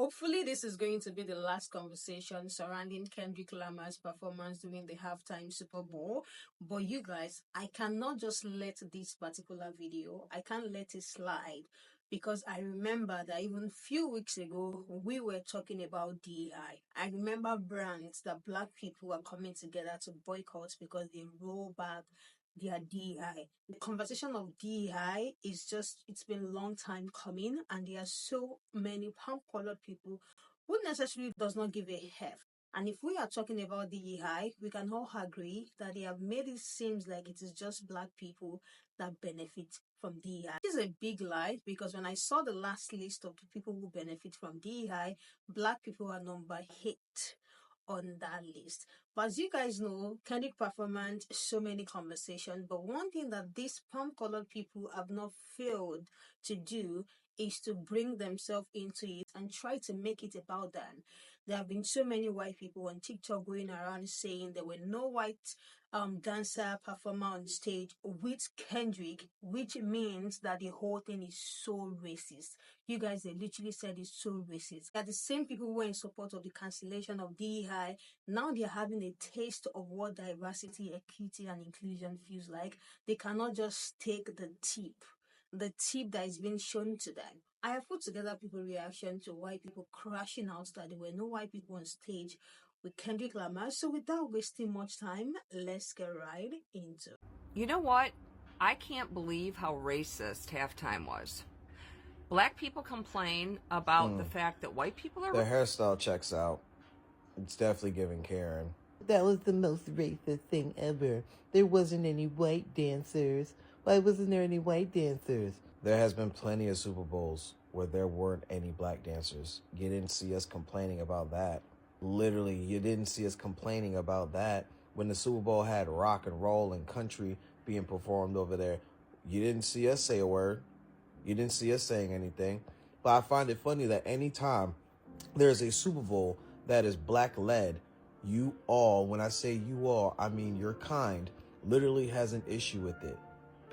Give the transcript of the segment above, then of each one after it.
Hopefully, this is going to be the last conversation surrounding Kendrick Lamar's performance during the halftime Super Bowl. But you guys, I cannot just let this particular video, I can't let it slide because I remember that even few weeks ago, we were talking about DEI. I remember brands that black people are coming together to boycott because they roll back their DEI. The conversation of DEI is just, it's been a long time coming, and there are so many palm colored people who necessarily does not give a F. And if we are talking about DEI, we can all agree that they have made it seem like it is just black people that benefit from DEI. This is a big lie because when I saw the last list of the people who benefit from DEI, black people are number 8 on that list. But as you guys know, Kendrick performance, so many conversations. But one thing that these palm-colored people have not failed to do is to bring themselves into it and try to make it about them. There have been so many white people on TikTok going around saying there were no white dancer performer on stage with Kendrick, which means that the whole thing is so racist. You guys, they literally said it's so racist. They're the same people who were in support of the cancellation of DEI. Now they're having a taste of what diversity, equity, and inclusion feels like. They cannot just take the tip that is being shown to them. I have put together people's reaction to white people crashing out that there were no white people on stage with Kendrick Lamar. So without wasting much time, let's get right into it. You know what? I can't believe how racist halftime was. Black people complain about the fact that white people are... Their hairstyle checks out. It's definitely giving Karen. That was the most racist thing ever. There wasn't any white dancers. Why wasn't there any white dancers? There has been plenty of Super Bowls where there weren't any black dancers. You didn't see us complaining about that. Literally, you didn't see us complaining about that. When the Super Bowl had rock and roll and country being performed over there, you didn't see us say a word. You didn't see us saying anything. But I find it funny that anytime there's a Super Bowl that is black-led, you all, when I say you all, I mean your kind, literally has an issue with it.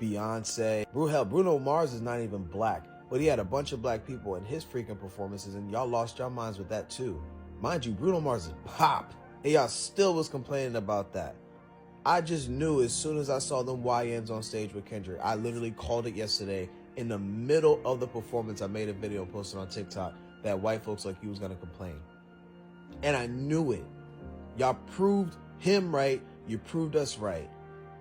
Beyonce, Bruno Mars is not even black, but he had a bunch of black people in his freaking performances, and y'all lost your minds with that too. Mind you, Bruno Mars is pop, and y'all still was complaining about that. I just knew as soon as I saw them YNs on stage with Kendrick, I literally called it yesterday. In the middle of the performance, I made a video and posted on TikTok that white folks like you was gonna complain. And I knew it. Y'all proved him right, you proved us right.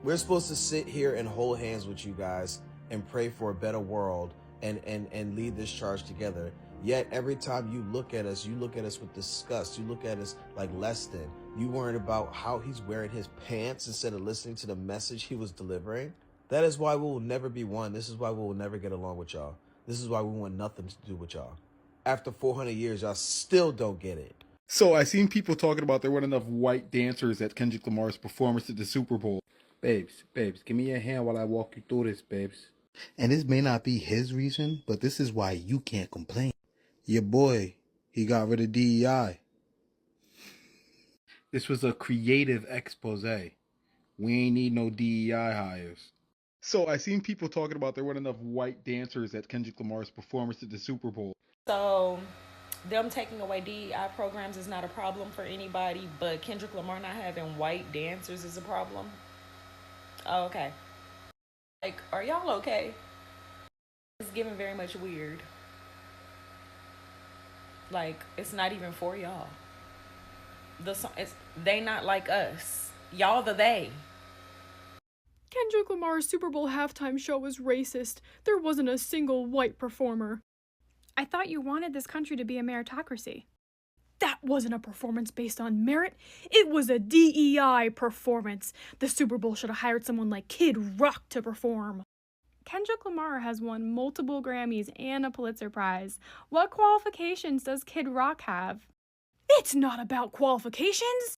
We're supposed to sit here and hold hands with you guys and pray for a better world and lead this charge together. Yet every time you look at us with disgust. You look at us like less than. You worried about how he's wearing his pants instead of listening to the message he was delivering. That is why we will never be one. This is why we will never get along with y'all. This is why we want nothing to do with y'all. After 400 years, y'all still don't get it. So I seen people talking about there weren't enough white dancers at Kendrick Lamar's performance at the Super Bowl. Babes, give me your hand while I walk you through this, babes. And this may not be his reason, but this is why you can't complain. Your boy, he got rid of DEI. This was a creative expose. We ain't need no DEI hires. So I seen people talking about there weren't enough white dancers at Kendrick Lamar's performance at the Super Bowl. So them taking away DEI programs is not a problem for anybody, but Kendrick Lamar not having white dancers is a problem. Oh, okay. Like, are y'all okay? It's giving very much weird. Like, it's not even for y'all. They not like us. Y'all the they. Kendrick Lamar's Super Bowl halftime show was racist. There wasn't a single white performer. I thought you wanted this country to be a meritocracy. That wasn't a performance based on merit. It was a DEI performance. The Super Bowl should have hired someone like Kid Rock to perform. Kendrick Lamar has won multiple Grammys and a Pulitzer Prize. What qualifications does Kid Rock have? It's not about qualifications.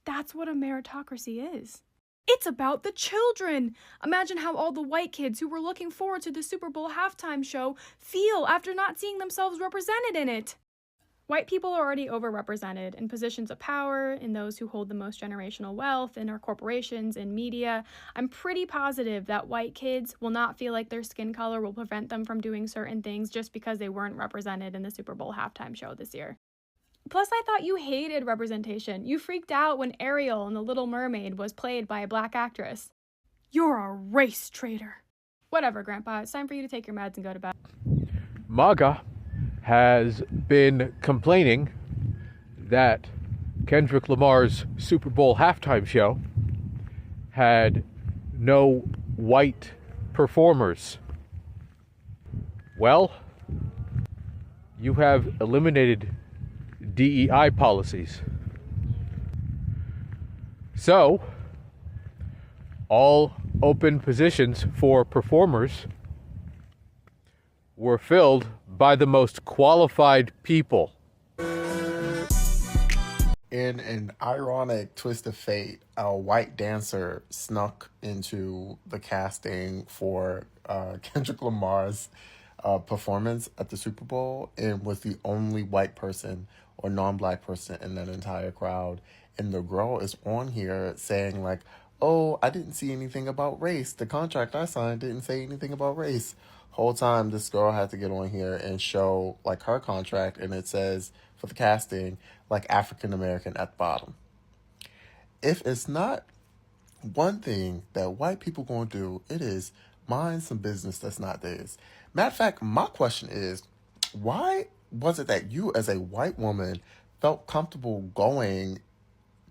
That's what a meritocracy is. It's about the children. Imagine how all the white kids who were looking forward to the Super Bowl halftime show feel after not seeing themselves represented in it. White people are already overrepresented in positions of power, in those who hold the most generational wealth, in our corporations, in media. I'm pretty positive that white kids will not feel like their skin color will prevent them from doing certain things just because they weren't represented in the Super Bowl halftime show this year. Plus, I thought you hated representation. You freaked out when Ariel in The Little Mermaid was played by a black actress. You're a race traitor. Whatever, Grandpa. It's time for you to take your meds and go to bed. MAGA has been complaining that Kendrick Lamar's Super Bowl halftime show had no white performers. Well, you have eliminated DEI policies. So, all open positions for performers were filled by the most qualified people. In an ironic twist of fate, a white dancer snuck into the casting for Kendrick Lamar's performance at the Super Bowl and was the only white person or non-black person in that entire crowd. And the girl is on here saying like, oh, I didn't see anything about race. The contract I signed didn't say anything about race. Whole time this girl had to get on here and show like her contract, and it says for the casting like African American at the bottom. If it's not one thing that white people gonna do, it is mind some business that's not theirs. Matter of fact, my question is, why was it that you as a white woman felt comfortable going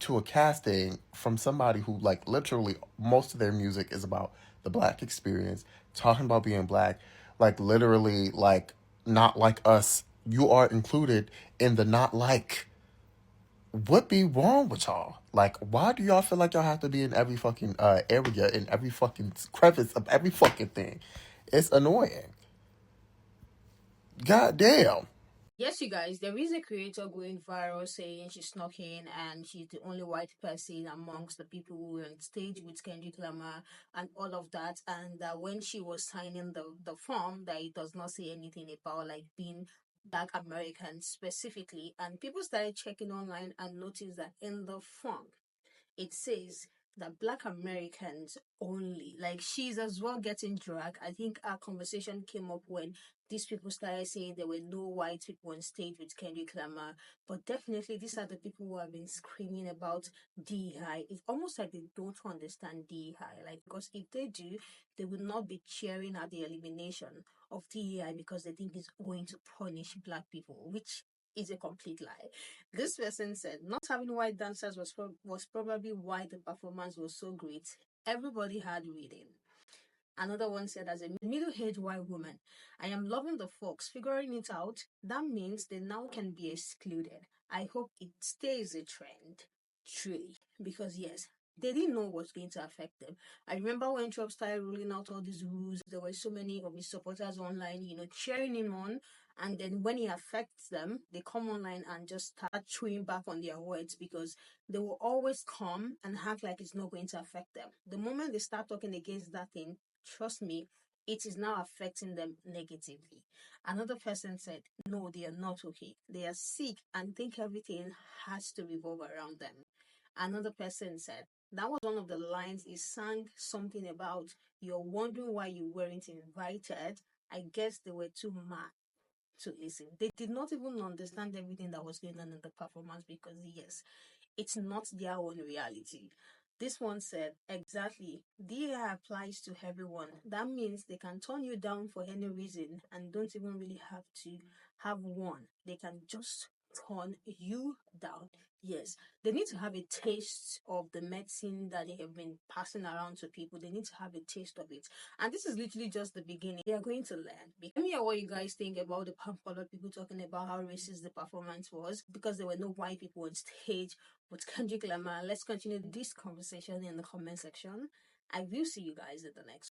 to a casting from somebody who like literally most of their music is about the black experience, talking about being black, like literally like not like us. You are included in the not like. What be wrong with y'all? Like, why do y'all feel like y'all have to be in every fucking area, in every fucking crevice of every fucking thing? It's annoying. God damn. Yes, you guys, there is a creator going viral saying she snuck in and she's the only white person amongst the people who were on stage with Kendrick Lamar and all of that. And when she was signing the form, that it does not say anything about like being Black American specifically. And people started checking online and noticed that in the form, it says that Black Americans only. Like she's as well getting dragged. I think our conversation came up when these people started saying there were no white people on stage with Kendrick Lamar. But definitely these are the people who have been screaming about DEI. It's almost like they don't understand DEI. Like because if they do, they would not be cheering at the elimination of DEI because they think it's going to punish black people, which is a complete lie. This person said not having white dancers was probably why the performance was so great. Everybody had reading. Another one said, as a middle-aged white woman, I am loving the folks figuring it out. That means they now can be excluded. I hope it stays a trend. Truly. Because yes, they didn't know what's going to affect them. I remember when Trump started rolling out all these rules, there were so many of his supporters online, cheering him on. And then when it affects them, they come online and just start chewing back on their words because they will always come and act like it's not going to affect them. The moment they start talking against that thing, trust me, it is now affecting them negatively. Another person said, no, they are not okay. They are sick and think everything has to revolve around them. Another person said, that was one of the lines he sang something about, you're wondering why you weren't invited. I guess they were too mad to listen. They did not even understand everything that was going on in the performance because, yes, it's not their own reality. This one said, exactly, DA applies to everyone. That means they can turn you down for any reason and don't even really have to have one. They can just turn you down. Yes, they need to have a taste of the medicine that they have been passing around to people. They need to have a taste of it. And this is literally just the beginning. They are going to learn. Let me hear what you guys think about the pamphlet people talking about how racist the performance was because there were no white people on stage with Kendrick Lamar. Let's continue this conversation in the comment section. I will see you guys in the next one.